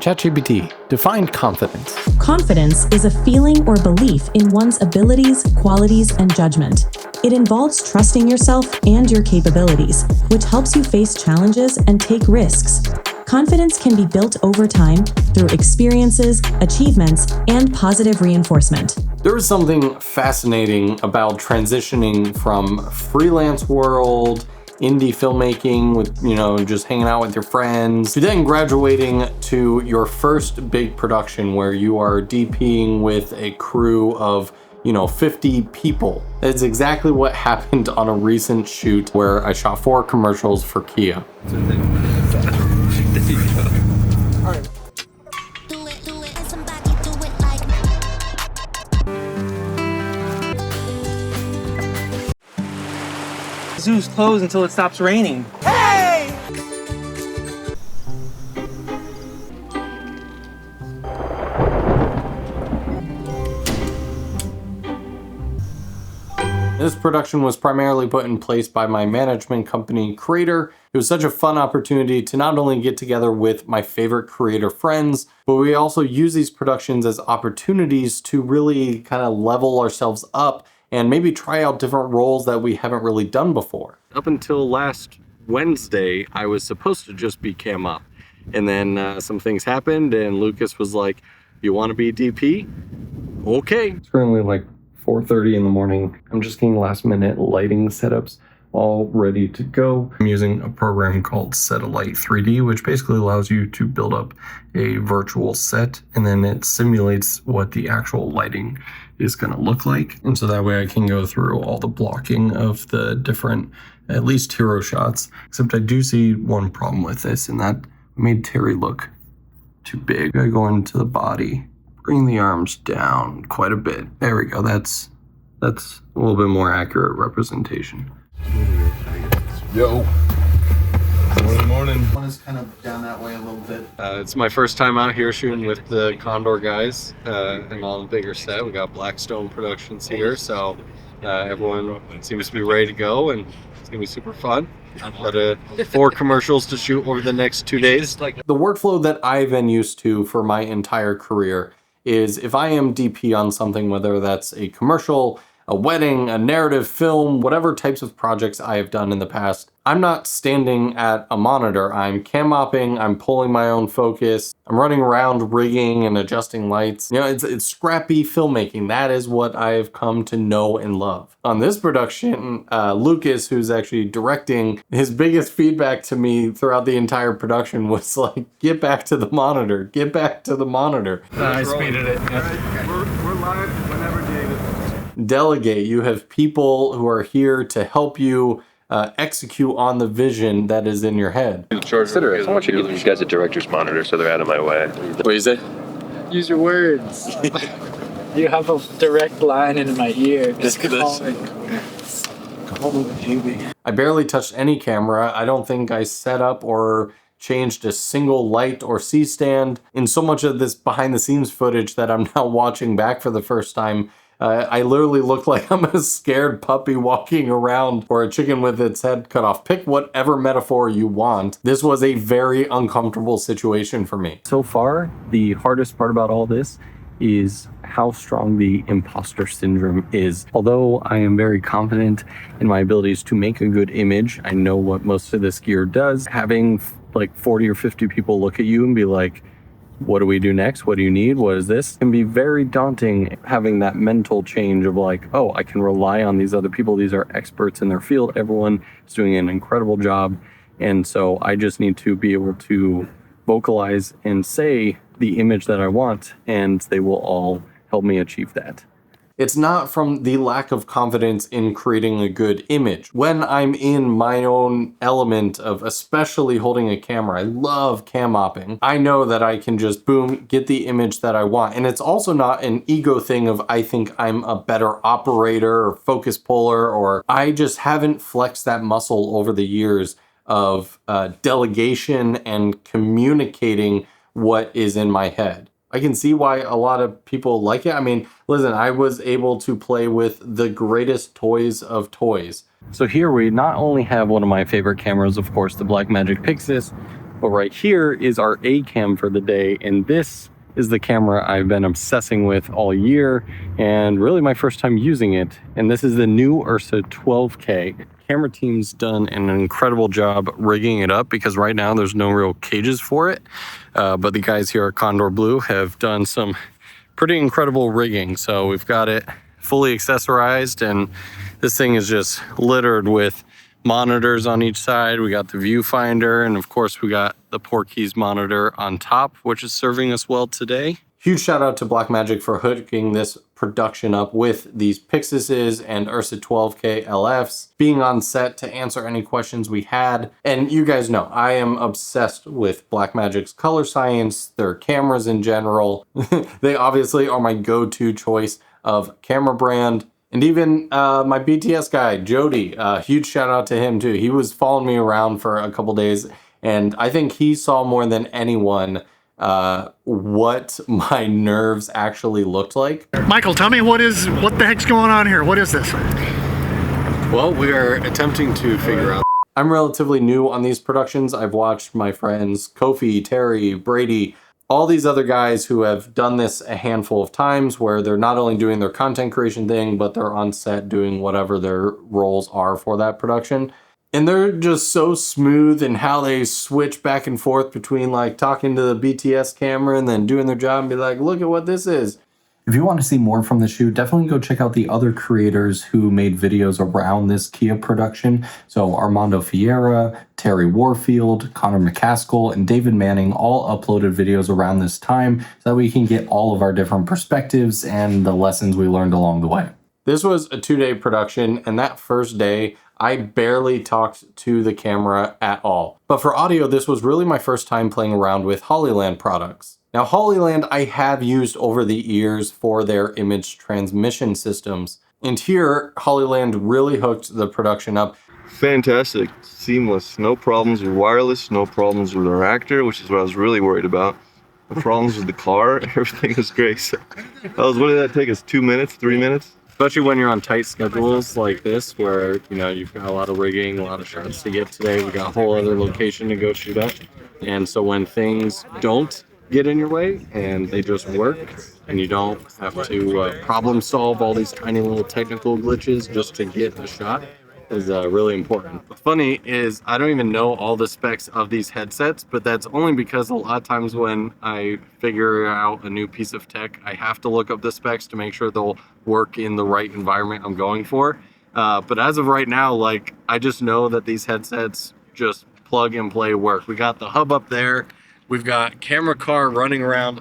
ChatGPT, define confidence. Confidence is a feeling or belief in one's abilities, qualities, and judgment. It involves trusting yourself and your capabilities, which helps you face challenges and take risks. Confidence can be built over time through experiences, achievements, and positive reinforcement. There is something fascinating about transitioning from freelance world, indie filmmaking with, just hanging out with your friends, to then graduating to your first big production where you are DPing with a crew of 50 people. It's exactly what happened on a recent shoot where I shot 4 commercials for Kia. All right. Zoo's closed until it stops raining. Hey! This production was primarily put in place by my management company, Creator. It was such a fun opportunity to not only get together with my favorite creator friends, but we also use these productions as opportunities to really kind of level ourselves up and maybe try out different roles that we haven't really done before. Up until last Wednesday, I was supposed to just be cam up. And then some things happened and Lucas was like, "You want to be DP? Okay." It's currently like 4:30 in the morning. I'm just getting last minute lighting setups all ready to go. I'm using a program called 𝗦𝗪𝗙𝗙, which basically allows you to build up a virtual set and then it simulates what the actual lighting is going to look like. And so that way I can go through all the blocking of the different, at least hero shots. Except I do see one problem with this, and that made Terry look too big. I go into the body, bring the arms down quite a bit. There we go. That's a little bit more accurate representation. Yo. Good morning. One is kind of down that way a little bit. It's my first time out here shooting with the Condor guys and on a bigger set. We got Blackstone Productions here, so everyone seems to be ready to go, and it's gonna be super fun. Got 4 commercials to shoot over the next 2 days. The workflow that I've been used to for my entire career is if I am DP on something, whether that's a commercial, a wedding, a narrative film, whatever types of projects I have done in the past, I'm not standing at a monitor. I'm cam mopping, I'm pulling my own focus, I'm running around rigging and adjusting lights. It's scrappy filmmaking. That is what I've come to know and love. On this production, Lucas, who's actually directing, his biggest feedback to me throughout the entire production was like, "Get back to the monitor, get back to the monitor." I speeded it. Yeah. Right, we're live whenever David. Delegate. You have people who are here to help you execute on the vision that is in your head. Consider it. I want you to give these guys a director's monitor so they're out of my way. What do you say? Use your words. You have a direct line in my ear. Just call me. Call me, baby. I barely touched any camera. I don't think I set up or changed a single light or C-stand. In so much of this behind the scenes footage that I'm now watching back for the first time, I literally look like I'm a scared puppy walking around or a chicken with its head cut off. Pick whatever metaphor you want. This was a very uncomfortable situation for me. So far, the hardest part about all this is how strong the imposter syndrome is. Although I am very confident in my abilities to make a good image, I know what most of this gear does. Having like 40 or 50 people look at you and be like, "What do we do next? What do you need? What is this?" Can be very daunting, having that mental change of like, oh, I can rely on these other people. These are experts in their field. Everyone is doing an incredible job. And so I just need to be able to vocalize and say the image that I want, and they will all help me achieve that. It's not from the lack of confidence in creating a good image. When I'm in my own element of especially holding a camera, I love cam mopping. I know that I can just boom, get the image that I want. And it's also not an ego thing of I think I'm a better operator or focus puller, or I just haven't flexed that muscle over the years of delegation and communicating what is in my head. I can see why a lot of people like it. I mean, listen, I was able to play with the greatest toys of toys. So here we not only have one of my favorite cameras, of course, the Blackmagic Cloud, But right here is our A cam for the day, and this is the camera I've been obsessing with all year, and really my first time using it. And this is the new 𝗬𝗧𝗨𝗙𝗙. Camera team's done an incredible job rigging it up because right now there's no real cages for it. But the guys here at Condor Blue have done some pretty incredible rigging. So we've got it fully accessorized, and this thing is just littered with monitors on each side. We got the viewfinder, and of course we got the 𝗬𝗙𝗙 monitor on top, which is serving us well today. Huge shout out to Blackmagic for hooking this production up with these Pixuses and 𝗬𝗧𝗨𝗙𝗙 LFs, being on set to answer any questions we had. And you guys know, I am obsessed with Blackmagic's color science, their cameras in general. They obviously are my go-to choice of camera brand. And even my BTS guy, Jody, huge shout out to him too. He was following me around for a couple days, and I think he saw more than anyone what my nerves actually looked like. Michael, tell me what the heck's going on here? What is this? Well, we are attempting to figure out. I'm relatively new on these productions. I've watched my friends Kofi, Terry, Brady, all these other guys who have done this a handful of times, where they're not only doing their content creation thing, but they're on set doing whatever their roles are for that production. And they're just so smooth in how they switch back and forth between like talking to the BTS camera and then doing their job and be like, look at what this is. If you want to see more from the shoot, definitely go check out the other creators who made videos around this Kia production. So Armando Fiera, Terry Warfield, Connor McCaskill, and David Manning all uploaded videos around this time so that we can get all of our different perspectives and the lessons we learned along the way. This was a 2-day production, and that first day, I barely talked to the camera at all. But for audio, this was really my first time playing around with Holland products. Now, Holland I have used over the years for their image transmission systems. And here, Holland really hooked the production up. Fantastic, seamless, no problems with wireless, no problems with our actor, which is what I was really worried about. No problems with the car, everything was great. So, what did that take us, 2 minutes, 3 minutes? Especially when you're on tight schedules like this, where, you know, you've got a lot of rigging, a lot of shots to get today. We got a whole other location to go shoot at. And so when things don't get in your way and they just work, and you don't have to problem solve all these tiny little technical glitches just to get a shot, is really important. What's funny is I don't even know all the specs of these headsets, but that's only because a lot of times when I figure out a new piece of tech, I have to look up the specs to make sure they'll work in the right environment I'm going for. But as of right now, like, I just know that these headsets just plug and play work. We got the hub up there. We've got camera car running around.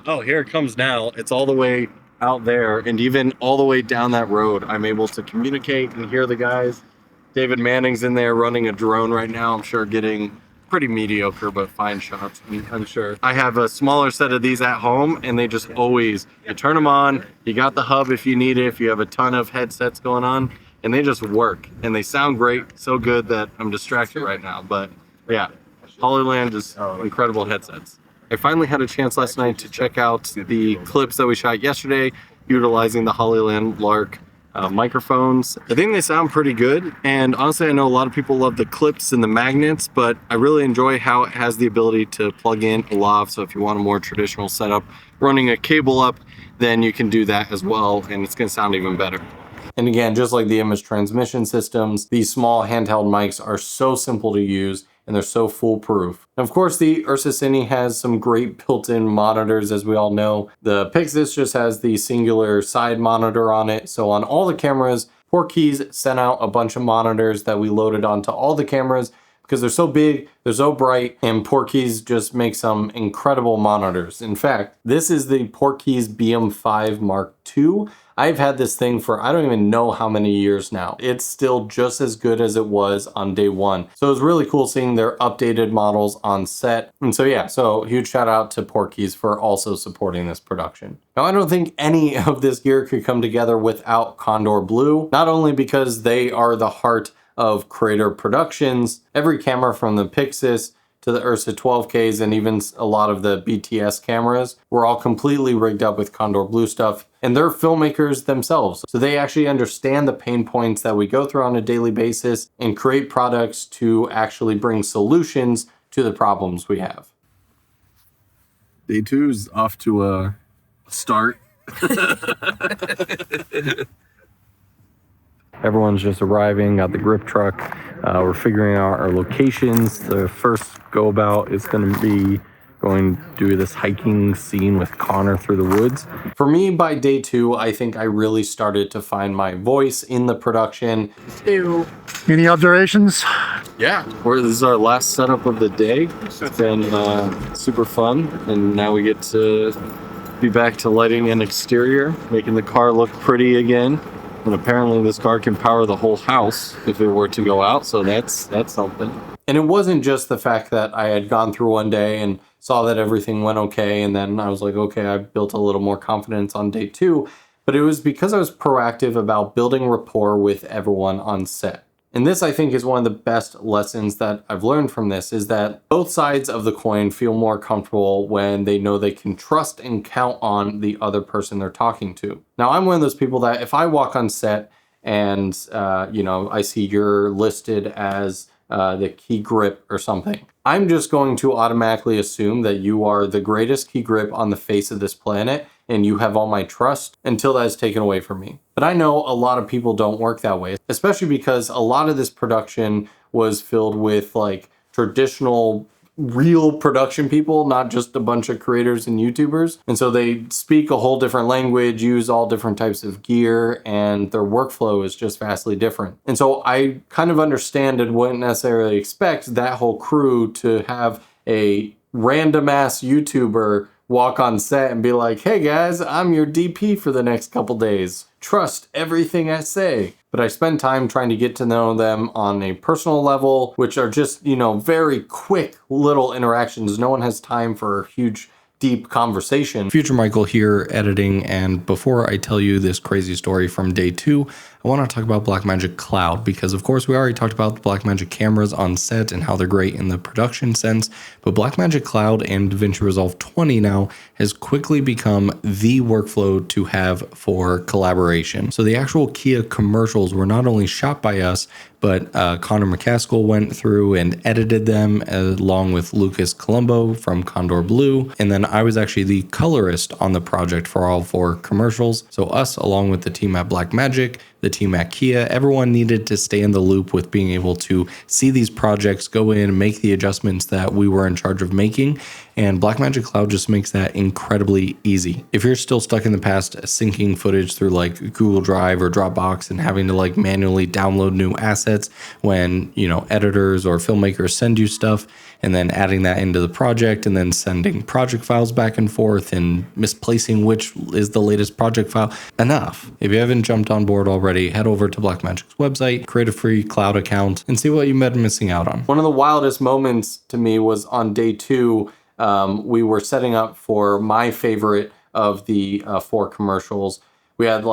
Oh, here it comes now. It's all the way out there, and even all the way down that road, I'm able to communicate and hear the guys. David Manning's in there running a drone right now. I'm sure getting pretty mediocre, but fine shots, I'm sure. I have a smaller set of these at home, and they just always, you turn them on, you got the hub if you need it, if you have a ton of headsets going on, and they just work, and they sound great, so good that I'm distracted right now. But yeah, Holland is incredible headsets. I finally had a chance last night to check out the clips that we shot yesterday, utilizing the Holland Lark microphones. I think they sound pretty good, and honestly I know a lot of people love the clips and the magnets, but I really enjoy how it has the ability to plug in a lav. So if you want a more traditional setup running a cable up, then you can do that as well, and it's going to sound even better. And again, just like the image transmission systems, these small handheld mics are so simple to use, and they're so foolproof. And of course, the 𝗬𝗧𝗨𝗙𝗙 has some great built-in monitors, as we all know. The Pixus just has the singular side monitor on it. So on all the cameras, 𝗬𝗙𝗙 sent out a bunch of monitors that we loaded onto all the cameras because they're so big, they're so bright, and 𝗬𝗙𝗙 just makes some incredible monitors. In fact, this is the 𝗬𝗙𝗙 BM5 Mark II. I've had this thing for I don't even know how many years now. It's still just as good as it was on day one. So it was really cool seeing their updated models on set. And so yeah, so huge shout out to 𝗬𝗙𝗙 for also supporting this production. Now I don't think any of this gear could come together without Condor Blue, not only because they are the heart of creator productions. Every camera from the Pixus to the 𝗬𝗧𝗨𝗙𝗙s and even a lot of the BTS cameras were all completely rigged up with Condor Blue stuff. And they're filmmakers themselves. So they actually understand the pain points that we go through on a daily basis and create products to actually bring solutions to the problems we have. Day 2's off to a start. Everyone's just arriving, got the grip truck. We're figuring out our locations. The first go about is going to be going to do this hiking scene with Connor through the woods. For me, by day 2, I think I really started to find my voice in the production. Any observations? Yeah, this is our last setup of the day. It's been super fun, and now we get to be back to lighting an exterior, making the car look pretty again. And apparently this car can power the whole house if it were to go out, so that's something. And it wasn't just the fact that I had gone through one day and saw that everything went okay, and then I was like, okay, I built a little more confidence on day 2, but it was because I was proactive about building rapport with everyone on set. And this, I think, is one of the best lessons that I've learned from this, is that both sides of the coin feel more comfortable when they know they can trust and count on the other person they're talking to. Now, I'm one of those people that if I walk on set and, I see you're listed as the key grip or something, I'm just going to automatically assume that you are the greatest key grip on the face of this planet and you have all my trust until that is taken away from me. But I know a lot of people don't work that way, especially because a lot of this production was filled with like traditional real production people, not just a bunch of creators and YouTubers. And so they speak a whole different language, use all different types of gear, and their workflow is just vastly different. And so I kind of understand and wouldn't necessarily expect that whole crew to have a random ass YouTuber walk on set and be like, hey guys, I'm your DP for the next couple days. Trust everything I say. But I spend time trying to get to know them on a personal level, which are just, very quick little interactions. No one has time for huge, deep conversation. Future Michael here, editing, and before I tell you this crazy story from day 2, I want to talk about Blackmagic Cloud, because of course we already talked about the Blackmagic cameras on set and how they're great in the production sense, but Blackmagic Cloud and DaVinci Resolve 20 now has quickly become the workflow to have for collaboration. So the actual Kia commercials were not only shot by us, but Connor McCaskill went through and edited them along with Lucas Colombo from Condor Blue. And then I was actually the colorist on the project for all 4 commercials. So us, along with the team at Blackmagic, the team at Kia, everyone needed to stay in the loop with being able to see these projects, go in and make the adjustments that we were in charge of making. And Blackmagic Cloud just makes that incredibly easy. If you're still stuck in the past syncing footage through like Google Drive or Dropbox and having to like manually download new assets when, editors or filmmakers send you stuff, and then adding that into the project and then sending project files back and forth and misplacing which is the latest project file, enough. If you haven't jumped on board already, head over to Blackmagic's website, create a free cloud account, and see what you might be missing out on. One of the wildest moments to me was on day 2. We were setting up for my favorite of the 4 commercials. We had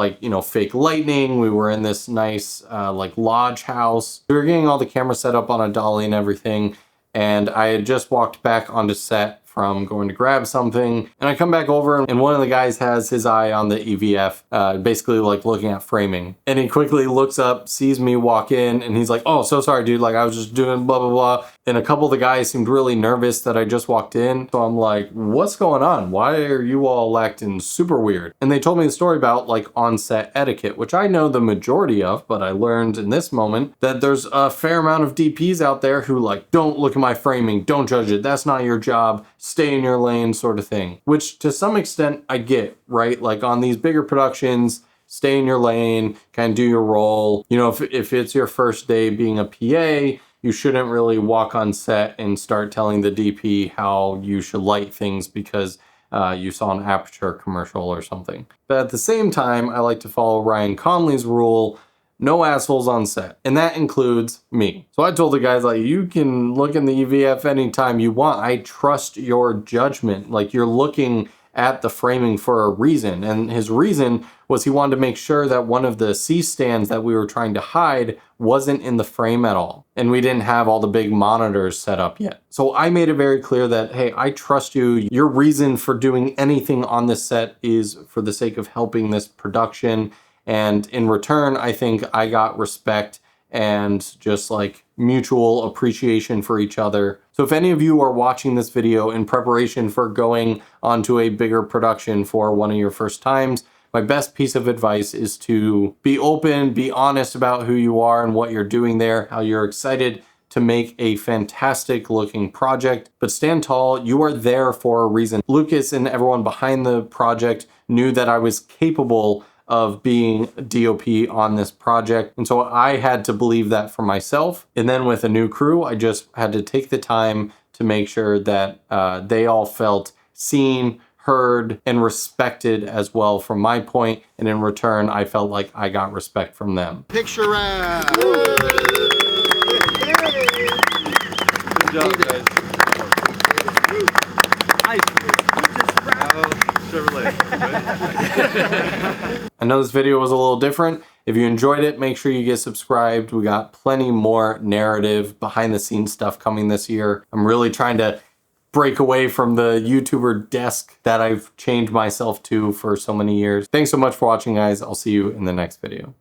fake lightning. We were in this nice lodge house. We were getting all the camera set up on a dolly and everything. And I had just walked back onto set from going to grab something. And I come back over and one of the guys has his eye on the EVF, basically looking at framing. And he quickly looks up, sees me walk in, and he's like, oh, so sorry, dude. I was just doing blah, blah, blah. And a couple of the guys seemed really nervous that I just walked in. So I'm like, what's going on? Why are you all acting super weird? And they told me the story about on-set etiquette, which I know the majority of, but I learned in this moment that there's a fair amount of DPs out there who don't look at my framing, don't judge it, that's not your job, stay in your lane sort of thing. Which to some extent I get, right? On these bigger productions, stay in your lane, kind of do your role. If it's your first day being a PA, you shouldn't really walk on set and start telling the DP how you should light things because you saw an Aperture commercial or something. But at the same time, I like to follow Ryan Conley's rule, no assholes on set. And that includes me. So I told the guys, you can look in the EVF anytime you want. I trust your judgment. You're looking at the framing for a reason. And his reason was he wanted to make sure that one of the C-stands that we were trying to hide wasn't in the frame at all. And we didn't have all the big monitors set up yet. So I made it very clear that, hey, I trust you. Your reason for doing anything on this set is for the sake of helping this production. And in return, I think I got respect and just like mutual appreciation for each other. So if any of you are watching this video in preparation for going onto a bigger production for one of your first times, my best piece of advice is to be open, be honest about who you are and what you're doing there, how you're excited to make a fantastic looking project, but stand tall. You are there for a reason. Lucas and everyone behind the project knew that I was capable of being DOP on this project. And so I had to believe that for myself. And then with a new crew, I just had to take the time to make sure that they all felt seen, heard, and respected as well from my point. And in return, I felt like I got respect from them. Picture wrap. Good job, guys. Chevrolet. I know this video was a little different. If you enjoyed it, make sure you get subscribed. We got plenty more narrative, behind the scenes stuff coming this year. I'm really trying to break away from the YouTuber desk that I've chained myself to for so many years. Thanks so much for watching, guys. I'll see you in the next video.